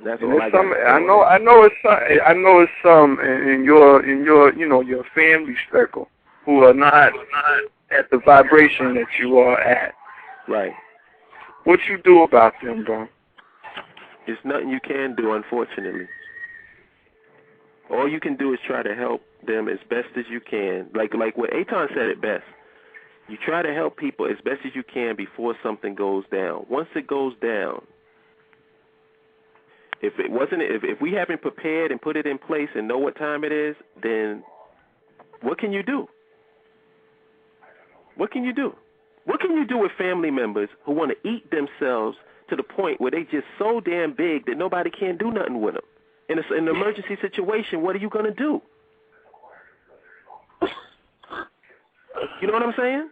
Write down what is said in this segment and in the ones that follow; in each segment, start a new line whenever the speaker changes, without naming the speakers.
That's
and
all I got.
I know it's some in your your family circle who are not at the vibration that you are at.
Right.
What you do about them, bro?
There's nothing you can do, unfortunately. All you can do is try to help them as best as you can. Like what A.T.A. said it best. You try to help people as best as you can before something goes down. Once it goes down, if we haven't prepared and put it in place and know what time it is, then what can you do? What can you do? What can you do with family members who want to eat themselves to the point where they just so damn big that nobody can do nothing with them? In an emergency situation, what are you going to do? You know what I'm saying?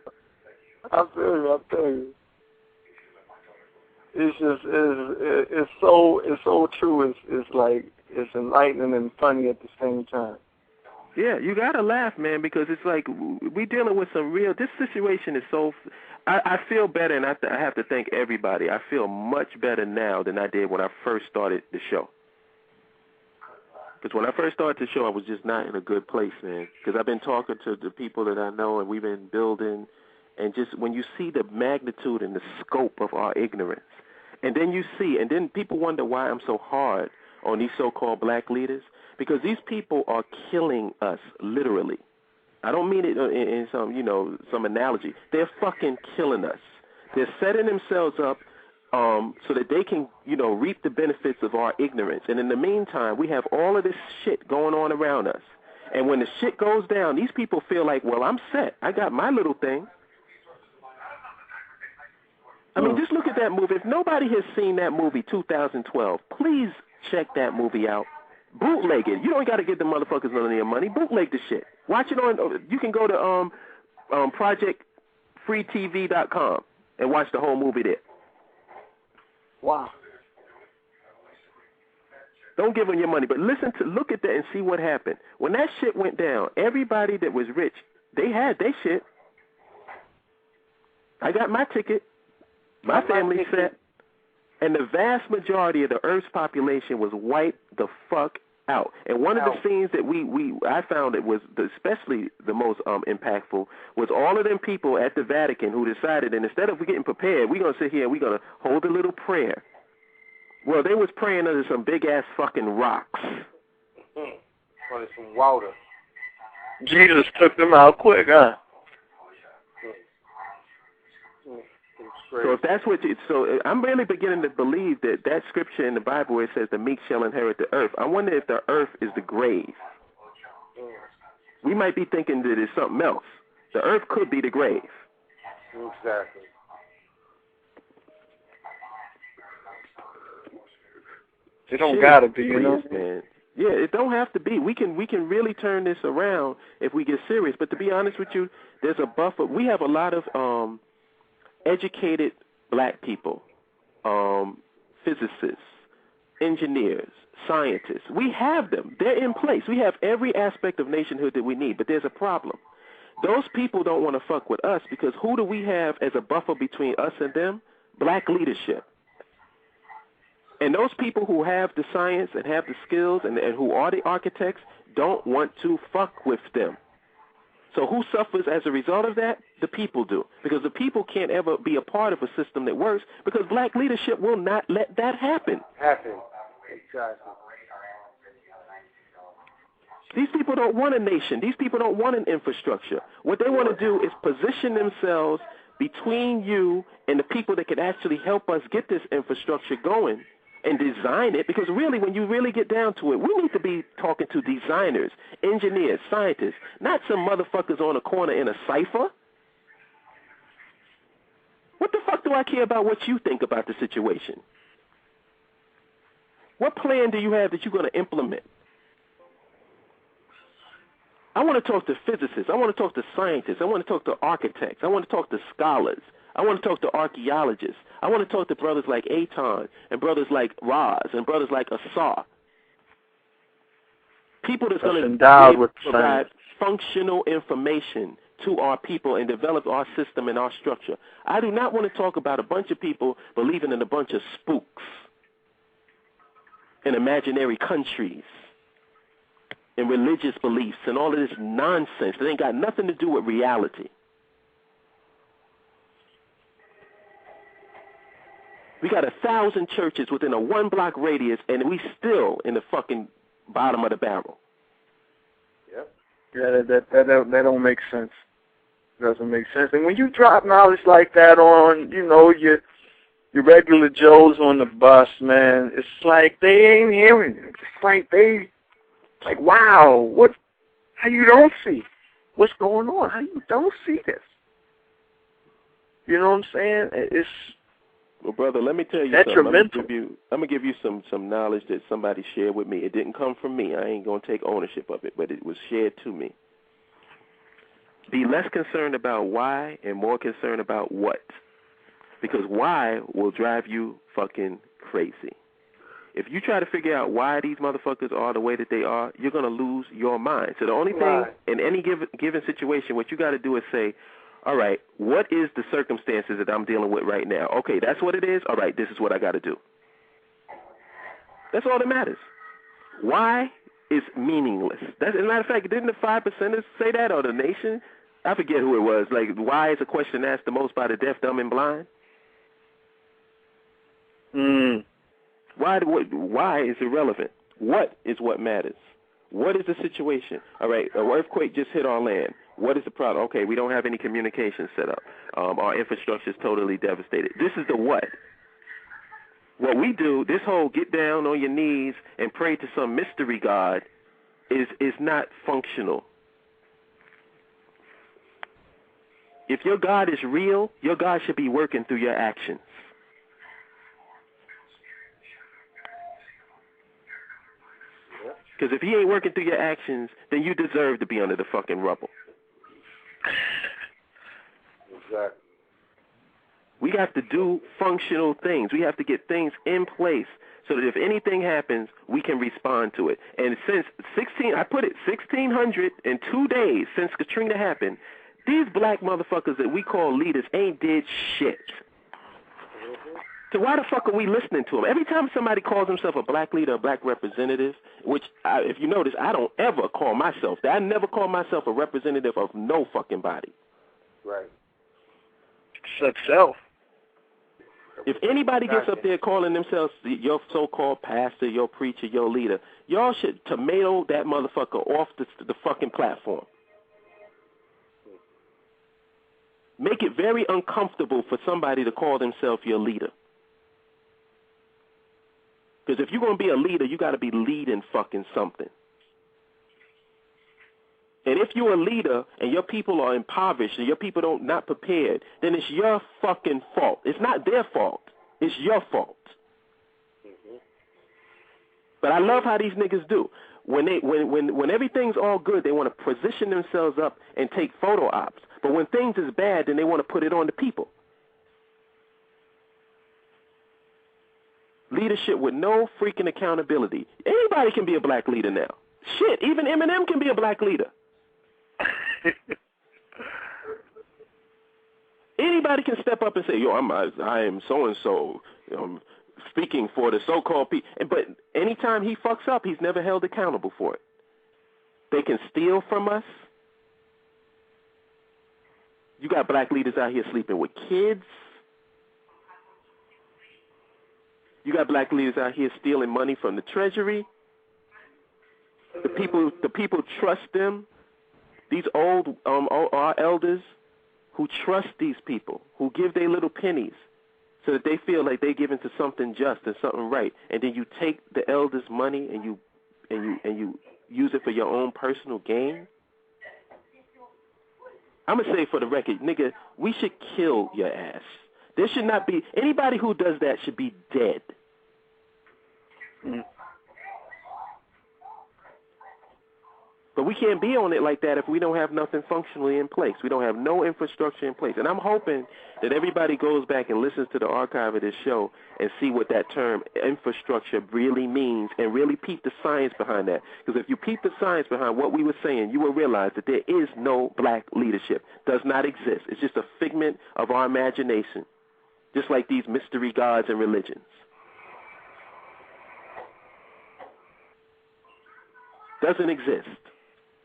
I feel you. It's just it's so true. It's like it's enlightening and funny at the same time.
Yeah, you gotta laugh, man, because it's like we dealing with some real. This situation is so. I feel better, and I have to thank everybody. I feel much better now than I did when I first started the show. Because when I first started the show, I was just not in a good place, man. Because I've been talking to the people that I know, and we've been building, and just when you see the magnitude and the scope of our ignorance, and then people wonder why I'm so hard on these so-called black leaders, because these people are killing us, literally. I don't mean it in some analogy. They're fucking killing us. They're setting themselves up so that they can, reap the benefits of our ignorance. And in the meantime, we have all of this shit going on around us. And when the shit goes down, these people feel like, well, I'm set. I got my little thing. I mean, just look at that movie. If nobody has seen that movie, 2012, please check that movie out. Bootleg it. You don't got to give the motherfuckers none of their money. Bootleg the shit. Watch it on. You can go to projectfreetv.com and watch the whole movie there.
Wow.
Don't give them your money, but look at that and see what happened. When that shit went down, everybody that was rich, they had their shit. I got my ticket. My family set. And the vast majority of the Earth's population was wiped the fuck out. And one of the scenes that I found that was especially the most impactful was all of them people at the Vatican who decided, and instead of getting prepared, we're going to sit here and we're going to hold a little prayer. Well, they was praying under some big-ass fucking rocks.
Under some water.
Jesus took them out quick, huh?
So if that's what I'm really beginning to believe that scripture in the Bible where it says the meek shall inherit the earth. I wonder if the earth is the grave. We might be thinking that it's something else. The earth could be the grave.
Exactly.
It don't gotta be, man.
Yeah, it don't have to be. We can really turn this around if we get serious. But to be honest with you, there's a buffer. We have a lot of educated black people, physicists, engineers, scientists. We have them. They're in place. We have every aspect of nationhood that we need, but there's a problem. Those people don't want to fuck with us because who do we have as a buffer between us and them? Black leadership. And those people who have the science and have the skills and who are the architects don't want to fuck with them. So who suffers as a result of that? The people do. Because the people can't ever be a part of a system that works because black leadership will not let that happen.
Exactly.
These people don't want a nation. These people don't want an infrastructure. What they want to do is position themselves between you and the people that can actually help us get this infrastructure going and design it, because really, when you really get down to it, we need to be talking to designers, engineers, scientists, not some motherfuckers on a corner in a cipher. What the fuck do I care about what you think about the situation? What plan do you have that you're going to implement? I want to talk to physicists. I want to talk to scientists. I want to talk to architects. I want to talk to scholars. I want to talk to archaeologists. I want to talk to brothers like A.T.A. and brothers like Roz and brothers like Asar. People that's going to provide functional information to our people and develop our system and our structure. I do not want to talk about a bunch of people believing in a bunch of spooks. and imaginary countries and religious beliefs and all of this nonsense that ain't got nothing to do with reality. We got 1,000 churches within a 1-block radius, and we still in the fucking bottom of the barrel.
Yep. Yeah, that don't make sense. Doesn't make sense. And when you drop knowledge like that on, you know, your regular Joes on the bus, man, it's like they ain't hearing it. It's like wow, how you don't see what's going on? How you don't see this? You know what I'm saying? It's
Well, brother, let me tell you
detrimental.
something. I'm gonna give you some knowledge that somebody shared with me. It didn't come from me. I ain't gonna take ownership of it, but it was shared to me. Be less concerned about why and more concerned about what. Because why will drive you fucking crazy. If you try to figure out why these motherfuckers are the way that they are, you're going to lose your mind. So the only thing in any given situation, what you got to do is say, all right, what is the circumstances that I'm dealing with right now? Okay, that's what it is. All right, this is what I got to do. That's all that matters. Why is meaningless. As a matter of fact, didn't the 5%ers say that, or the nation? I forget who it was. Like, why is a question asked the most by the deaf, dumb, and blind? Why is irrelevant? What is what matters? What is the situation? All right, an earthquake just hit our land. What is the problem? Okay, we don't have any communication set up. Our infrastructure is totally devastated. This is the what. What we do, this whole get down on your knees and pray to some mystery God is not functional. If your God is real, your God should be working through your actions. Because if he ain't working through your actions, then you deserve to be under the fucking rubble.
Exactly.
We have to do functional things. We have to get things in place so that if anything happens, we can respond to it. And since 1,602 days since Katrina happened, these black motherfuckers that we call leaders ain't did shit. So why the fuck are we listening to them? Every time somebody calls himself a black leader, a black representative, which, if you notice, I don't ever call myself that. I never call myself a representative of no fucking body.
Right.
Except self.
If anybody gets up there calling themselves your so-called pastor, your preacher, your leader, y'all should tomato that motherfucker off the fucking platform. Make it very uncomfortable for somebody to call themselves your leader. Because if you're going to be a leader, you got to be leading fucking something. And if you're a leader and your people are impoverished and your people not prepared, then it's your fucking fault. It's not their fault. It's your fault. Mm-hmm. But I love how these niggas do. When everything's all good, they want to position themselves up and take photo ops. But when things is bad, then they want to put it on the people. Leadership with no freaking accountability. Anybody can be a black leader now. Shit, even Eminem can be a black leader. Anybody can step up and say, yo, I am so-and-so, speaking for the so-called people. But anytime he fucks up, he's never held accountable for it. They can steal from us. You got black leaders out here sleeping with kids. You got black leaders out here stealing money from the treasury. The people trust them. These old our elders who trust these people, who give their little pennies so that they feel like they give into something just and something right. And then you take the elders' money and you use it for your own personal gain. I'm going to say for the record, nigga, we should kill your ass. There should not be, anybody who does that should be dead. But we can't be on it like that if we don't have nothing functionally in place. We don't have no infrastructure in place. And I'm hoping that everybody goes back and listens to the archive of this show and see what that term infrastructure really means and really peep the science behind that. Because if you peep the science behind what we were saying, you will realize that there is no black leadership. Does not exist. It's just a figment of our imagination, just like these mystery gods and religions. Doesn't exist.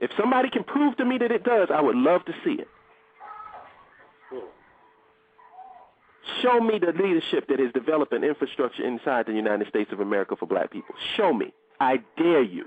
If somebody can prove to me that it does, I would love to see it. Show me the leadership that is developing infrastructure inside the United States of America for black people. Show me. I dare you.